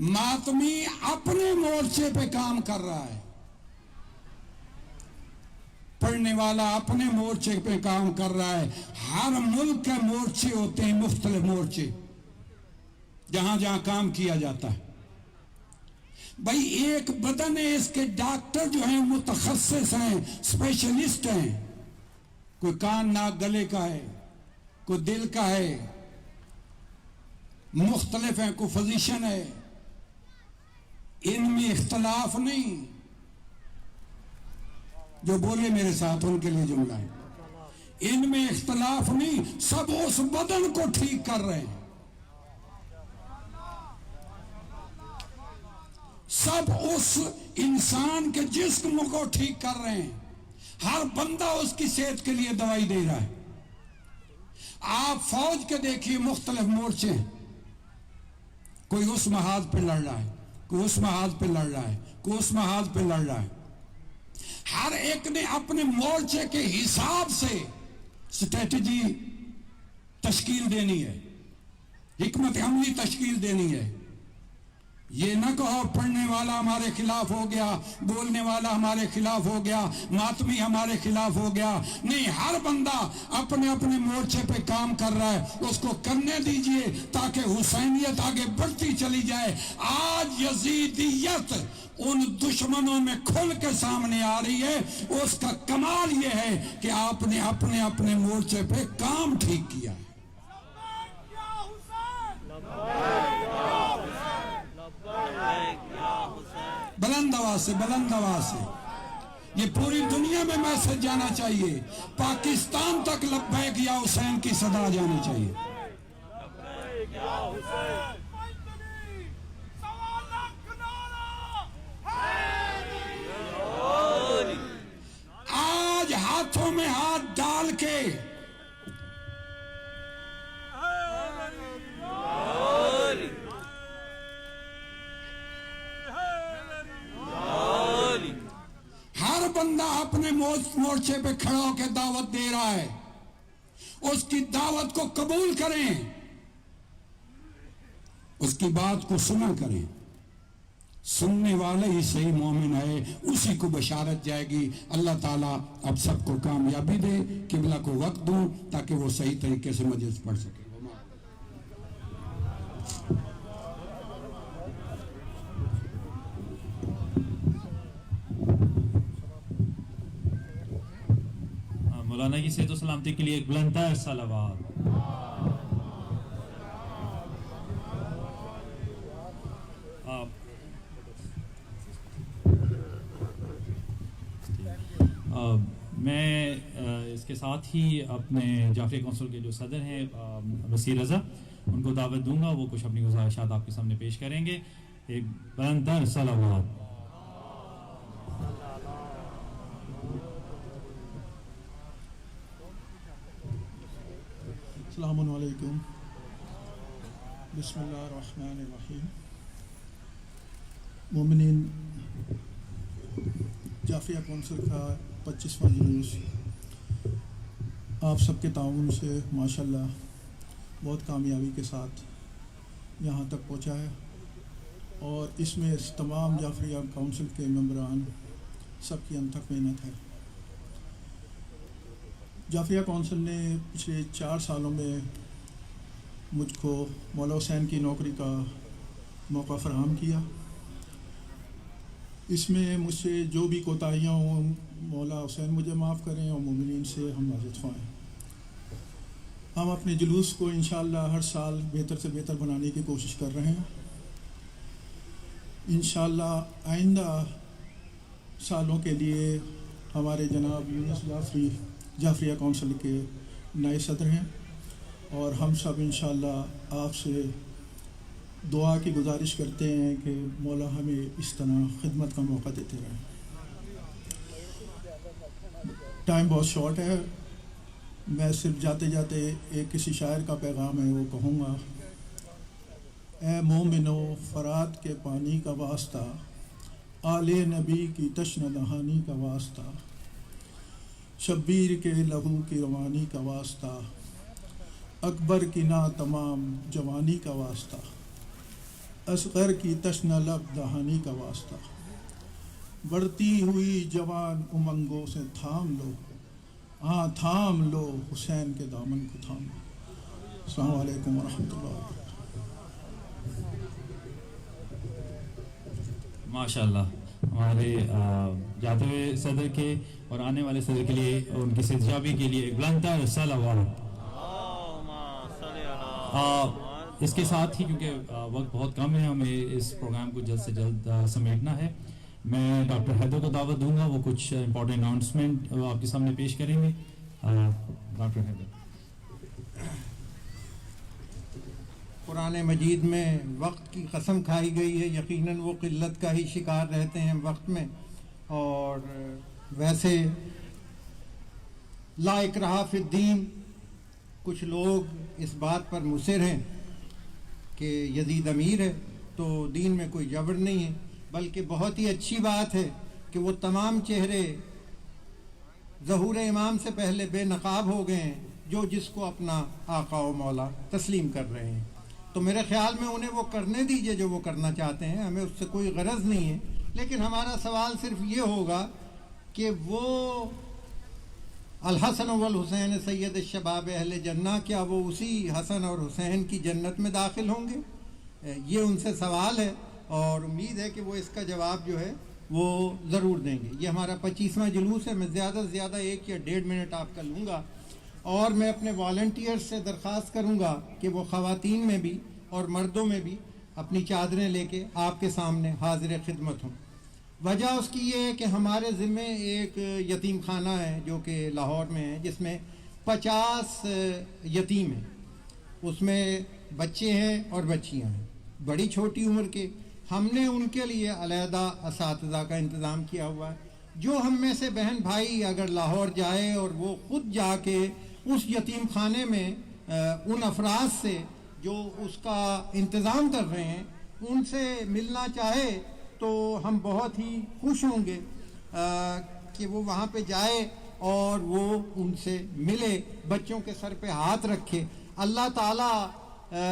ماتمی اپنے مورچے پہ کام کر رہا ہے، پڑھنے والا اپنے مورچے پہ کام کر رہا ہے. ہر ملک کے مورچے ہوتے ہیں، مختلف مورچے جہاں جہاں کام کیا جاتا ہے. بھائی ایک بدن ہے، اس کے ڈاکٹر جو ہیں متخصص ہیں، اسپیشلسٹ ہیں. کوئی کان ناک گلے کا ہے، کوئی دل کا ہے، مختلف ہیں، کوئی فزیشن ہے. ان میں اختلاف نہیں. جو بولے میرے ساتھ ان کے لیے جملہ ہے، ان میں اختلاف نہیں. سب اس بدن کو ٹھیک کر رہے ہیں، سب اس انسان کے جسم کو ٹھیک کر رہے ہیں. ہر بندہ اس کی صحت کے لیے دوائی دے رہا ہے. آپ فوج کے دیکھیے مختلف مورچے، کوئی اس محاذ پہ لڑ رہا ہے، کوئی اس محاذ پہ لڑ رہا ہے، کوئی اس محاذ پہ لڑ رہا ہے. ہر ایک نے اپنے مورچے کے حساب سے اسٹریٹجی تشکیل دینی ہے، حکمت عملی تشکیل دینی ہے. یہ نہ کہو پڑھنے والا ہمارے خلاف ہو گیا، بولنے والا ہمارے خلاف ہو گیا، ماتمی ہمارے خلاف ہو گیا. نہیں، ہر بندہ اپنے اپنے مورچے پہ کام کر رہا ہے، اس کو کرنے دیجئے تاکہ حسینیت آگے بڑھتی چلی جائے. آج یزیدیت ان دشمنوں میں کھل کے سامنے آ رہی ہے. اس کا کمال یہ ہے کہ آپ نے اپنے اپنے مورچے پہ کام ٹھیک کیا ہے. بلند آواز سے، بلند آواز سے یہ پوری دنیا میں میسج جانا چاہیے. پاکستان تک لبیک یا حسین کی صدا جانی چاہیے. آج ہاتھوں میں ہاتھ ڈال کے بندہ اپنے مورچے پہ کھڑا ہو کے دعوت دے رہا ہے، اس کی دعوت کو قبول کریں، اس کی بات کو سنا کریں. سننے والے ہی صحیح مومن ہے، اسی کو بشارت جائے گی. اللہ تعالیٰ اب سب کو کامیابی دے. قبلہ کو وقت دوں تاکہ وہ صحیح طریقے سے مجلس پڑھ سکے. مولانا کی صحت و سلامتی کے لیے ایک بلندتر صلوات. میں اس کے ساتھ ہی اپنے جعفریہ کونسل کے جو صدر ہیں وسیع رضا، ان کو دعوت دوں گا، وہ کچھ اپنی گزارشات آپ کے سامنے پیش کریں گے. ایک بلندتر صلوات. السلام علیکم. بسم اللہ الرحمن الرحیم. مومنین، جعفریہ کونسل کا 25واں جلوس آپ سب کے تعاون سے ماشاءاللہ بہت کامیابی کے ساتھ یہاں تک پہنچا ہے، اور اس میں تمام جعفریہ کونسل کے ممبران سب کی انتھک محنت ہے. جعفریہ کونسل نے پچھلے 4 سالوں میں مجھ کو مولا حسین کی نوکری کا موقع فراہم کیا. اس میں مجھ سے جو بھی کوتاہیاں ہوں مولا حسین مجھے معاف کریں اور مومنین سے ہم معذرت خواہیں. ہم اپنے جلوس کو انشاءاللہ ہر سال بہتر سے بہتر بنانے کی کوشش کر رہے ہیں. انشاءاللہ آئندہ سالوں کے لیے ہمارے جناب یونس جعفریہ کونسل کے نئے صدر ہیں، اور ہم سب انشاءاللہ آپ سے دعا کی گزارش کرتے ہیں کہ مولا ہمیں اس طرح خدمت کا موقع دیتے رہیں. ٹائم بہت شارٹ ہے، میں صرف جاتے جاتے ایک کسی شاعر کا پیغام ہے وہ کہوں گا. اے مومنو فرات کے پانی کا واسطہ، آل نبی کی تشنہ دہانی کا واسطہ، شبیر کے لہو کی روانی کا واسطہ، اکبر کی نا تمام جوانی کا واسطہ، اصغر کی تشنہ لب دہانی کا واسطہ، بڑھتی ہوئی جوان امنگوں سے تھام لو، ہاں تھام لو حسین کے دامن کو تھام لو. السلام علیکم ورحمۃ اللہ وبرکاتہ. ماشاء اللہ. ہمارے جاتے ہوئے صدر کے اور آنے والے صدر کے لیے ان کی صحتیابی کے لیے ایک بلندتر صلوات. اس کے ساتھ ہی کیونکہ وقت بہت کم ہے، ہمیں اس پروگرام کو جلد سے جلد سمیٹنا ہے. میں ڈاکٹر حیدر کو دعوت دوں گا، وہ کچھ امپورٹنٹ اناؤنسمنٹ آپ کے سامنے پیش کریں گے. ڈاکٹر حیدر. قرآن مجید میں وقت کی قسم کھائی گئی ہے، یقیناً وہ قلت کا ہی شکار رہتے ہیں وقت میں. اور ویسے لا اکراہ فی الدین، کچھ لوگ اس بات پر مصر ہیں کہ یزید امیر ہے تو دین میں کوئی جبر نہیں ہے، بلکہ بہت ہی اچھی بات ہے کہ وہ تمام چہرے ظہور امام سے پہلے بے نقاب ہو گئے ہیں جو جس کو اپنا آقا و مولا تسلیم کر رہے ہیں. تو میرے خیال میں انہیں وہ کرنے دیجئے جو وہ کرنا چاہتے ہیں، ہمیں اس سے کوئی غرض نہیں ہے. لیکن ہمارا سوال صرف یہ ہوگا کہ وہ الحسن والحسین سید الشباب اہل جنہ، کیا وہ اسی حسن اور حسین کی جنت میں داخل ہوں گے؟ یہ ان سے سوال ہے، اور امید ہے کہ وہ اس کا جواب جو ہے وہ ضرور دیں گے. یہ ہمارا 25واں جلوس ہے. میں زیادہ سے زیادہ 1 یا 1.5 منٹ آپ کا لوں گا، اور میں اپنے والنٹیئر سے درخواست کروں گا کہ وہ خواتین میں بھی اور مردوں میں بھی اپنی چادریں لے کے آپ کے سامنے حاضر خدمت ہوں. وجہ اس کی یہ ہے کہ ہمارے ذمے ایک یتیم خانہ ہے جو کہ لاہور میں ہے، جس میں 50 یتیم ہیں. اس میں بچے ہیں اور بچیاں ہیں بڑی چھوٹی عمر کے. ہم نے ان کے لیے علیحدہ اساتذہ کا انتظام کیا ہوا ہے. جو ہم میں سے بہن بھائی اگر لاہور جائے اور وہ خود جا کے اس یتیم خانے میں ان افراد سے جو اس کا انتظام کر رہے ہیں ان سے ملنا چاہے تو ہم بہت ہی خوش ہوں گے. کہ وہ وہاں پہ جائے اور وہ ان سے ملے، بچوں کے سر پہ ہاتھ رکھے. اللہ تعالیٰ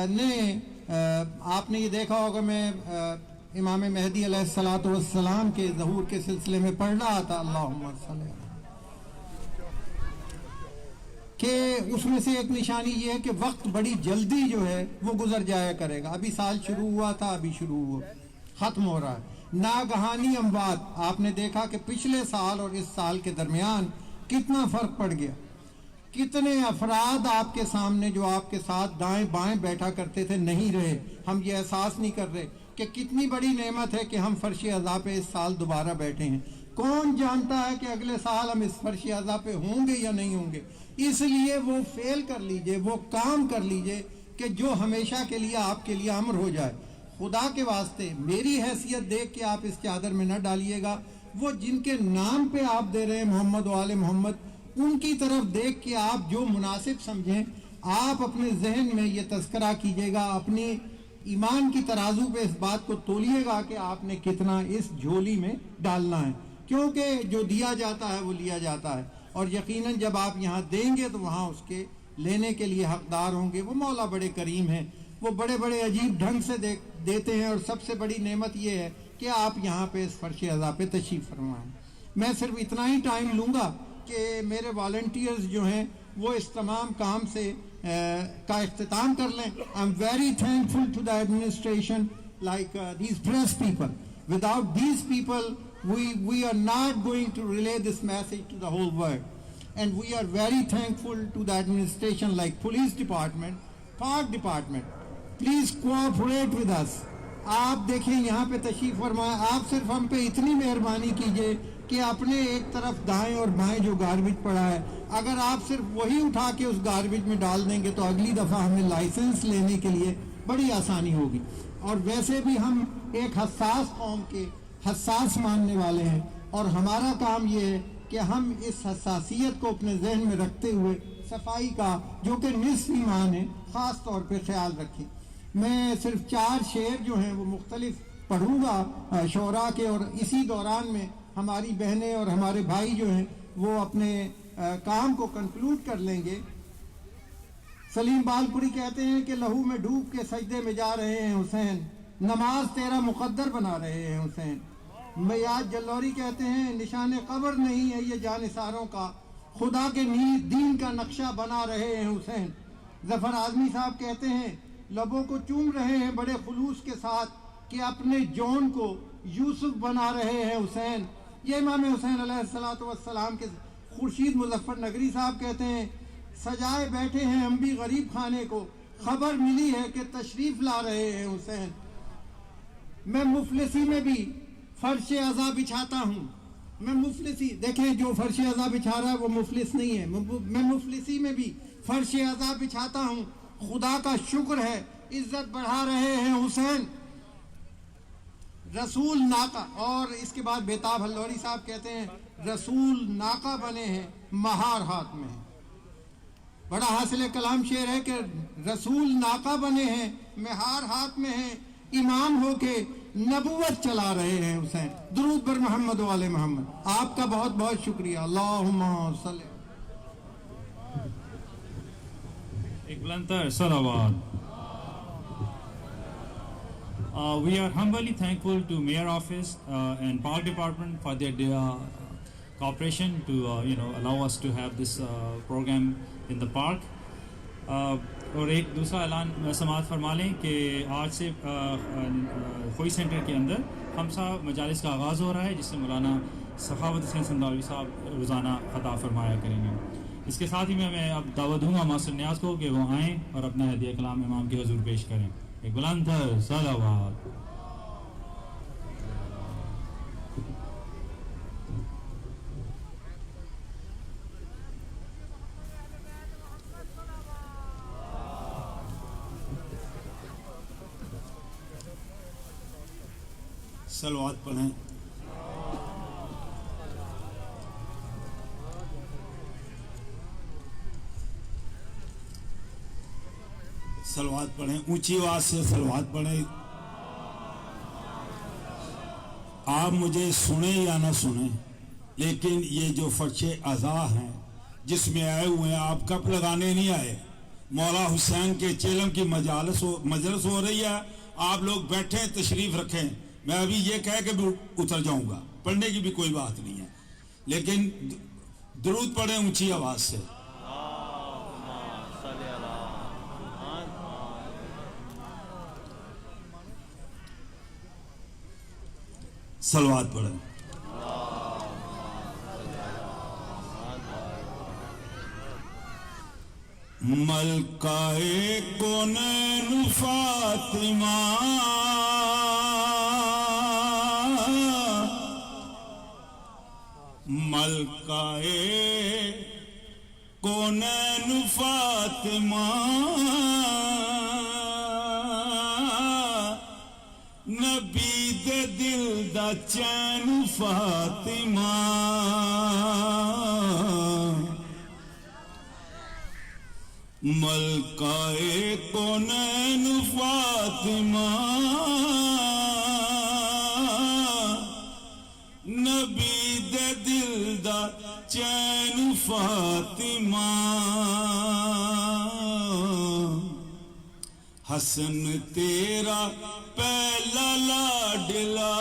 نے آپ نے یہ دیکھا ہوگا، میں امام مہدی علیہ السلام کے ظہور کے سلسلے میں پڑھ رہا تھا، اللہم صلی اللہ، کہ اس میں سے ایک نشانی یہ ہے کہ وقت بڑی جلدی جو ہے وہ گزر جایا کرے گا. ابھی سال شروع ہوا تھا، ابھی شروع ہوا، ختم ہو رہا ہے. ناگہانی اموات، آپ نے دیکھا کہ پچھلے سال اور اس سال کے درمیان کتنا فرق پڑ گیا. کتنے افراد آپ کے سامنے جو آپ کے ساتھ دائیں بائیں بیٹھا کرتے تھے نہیں رہے. ہم یہ احساس نہیں کر رہے کہ کتنی بڑی نعمت ہے کہ ہم فرش عزا پہ اس سال دوبارہ بیٹھے ہیں. کون جانتا ہے کہ اگلے سال ہم اس فرش عزا پہ ہوں گے یا نہیں ہوں گے. اس لیے وہ فعل کر لیجئے، وہ کام کر لیجئے کہ جو ہمیشہ کے لیے آپ کے لیے امر ہو جائے. خدا کے واسطے میری حیثیت دیکھ کے آپ اس چادر میں نہ ڈالیے گا. وہ جن کے نام پہ آپ دے رہے ہیں محمد و آل محمد، ان کی طرف دیکھ کے آپ جو مناسب سمجھیں آپ اپنے ذہن میں یہ تذکرہ کیجئے گا، اپنے ایمان کی ترازو پہ اس بات کو تولیے گا کہ آپ نے کتنا اس جھولی میں ڈالنا ہے. کیونکہ جو دیا جاتا ہے وہ لیا جاتا ہے، اور یقیناً جب آپ یہاں دیں گے تو وہاں اس کے لینے کے لیے حقدار ہوں گے. وہ مولا بڑے کریم ہیں، وہ بڑے بڑے عجیب ڈھنگ سے دیتے ہیں. اور سب سے بڑی نعمت یہ ہے کہ آپ یہاں پہ اس فرش عزا پہ تشریف فرمائیں. میں صرف اتنا ہی ٹائم لوں گا کہ میرے والنٹیئرز جو ہیں وہ اس تمام کام سے کا اختتام کر لیں. I'm very thankful to the administration like these press people. Without these people we are not going to relay this message to the whole world. And we are very thankful to the administration like police department, park department. Please cooperate with us. آپ دیکھیں یہاں پہ تشریف فرمائیں. آپ صرف ہم پہ اتنی مہربانی کیجئے کہ اپنے ایک طرف دائیں اور بائیں جو گاربیج پڑا ہے اگر آپ صرف وہی اٹھا کے اس گاربیج میں ڈال دیں گے تو اگلی دفعہ ہمیں لائسنس لینے کے لیے بڑی آسانی ہوگی. اور ویسے بھی ہم ایک حساس قوم کے حساس ماننے والے ہیں، اور ہمارا کام یہ ہے کہ ہم اس حساسیت کو اپنے ذہن میں رکھتے ہوئے صفائی کا جو کہ نصف ایمان ہے خاص طور پہ خیال رکھیں. میں صرف 4 شعر جو ہیں وہ مختلف پڑھوں گا شعراء کے، اور اسی دوران میں ہماری بہنیں اور ہمارے بھائی جو ہیں وہ اپنے کام کو کنکلوڈ کر لیں گے. سلیم بالپوری کہتے ہیں کہ لہو میں ڈوب کے سجدے میں جا رہے ہیں حسین، نماز تیرا مقدر بنا رہے ہیں حسین. میاز جلوری کہتے ہیں نشان قبر نہیں ہے یہ جانثاروں کا، خدا کے دین کا نقشہ بنا رہے ہیں حسین. ظفر اعظمی صاحب کہتے ہیں لبوں کو چوم رہے ہیں بڑے خلوص کے ساتھ کہ اپنے جون کو یوسف بنا رہے ہیں حسین. یہ امام حسین علیہ السلام کے. خورشید مظفر نگری صاحب کہتے ہیں سجائے بیٹھے ہیں ہم بھی غریب خانے کو، خبر ملی ہے کہ تشریف لا رہے ہیں حسین. میں مفلسی میں بھی فرش عزا بچھاتا ہوں. میں مفلسی، دیکھیں جو فرش عزا بچھا رہا ہے وہ مفلس نہیں ہے. میں مفلسی میں بھی فرش عزا بچھاتا ہوں. خدا کا شکر ہے عزت بڑھا رہے ہیں حسین. رسول ناقہ. اور اس کے بعد بیتاب ہلوری صاحب کہتے ہیں رسول ناقہ بنے ہیں مہار ہاتھ میں ہے. بڑا حاصل کلام شعر ہے کہ رسول ناقہ بنے ہیں مہار ہاتھ میں ہیں، امام ہو کے نبوت چلا رہے ہیں حسین. درود بر محمد و آل محمد. آپ کا بہت بہت شکریہ. اللہم صلی. ایک بلندتر صلوات. We are humbly thankful to Mayor Office and Park Department for their cooperation to allow us to have this program in the park. اور ایک دوسرا اعلان سماعت فرما لیں کہ آج سے خوئی سینٹر کے اندر خمسہ مجالس کا آغاز ہو رہا ہے جس سے مولانا سخاوت حسین سندھاوی صاحب روزانہ خطاب فرمایا کریں گے. اس کے ساتھ ہی میں اب دعوت دوں گا ماسٹر نیاز کو کہ وہ آئیں اور اپنا ہدیہ کلام امام کے حضور پیش کریں. ایک بلند صلوات. صلوات پڑھیں. صلوات پڑھیں. اونچی آواز سے صلوات پڑھیں. آپ مجھے سنیں یا نہ سنیں لیکن یہ جو فرش عزا ہیں جس میں آئے ہوئے ہیں، آپ کپ لگانے نہیں آئے، مولا حسین کے چیلم کی مجلس ہو رہی ہے، آپ لوگ بیٹھیں تشریف رکھیں، میں ابھی یہ کہہ کے بھی اتر جاؤں گا، پڑھنے کی بھی کوئی بات نہیں ہے، لیکن درود پڑھیں اونچی آواز سے. صلوات پڑھیں. ملکہ کونین فاطمہ ملکہ کونین فاطمہ نبی دے دل دا چین فاطمہ ملکہ کونین فاطمہ نبی دے دل دا چین فاطمہ حسن تیرا پہلا لاڈلا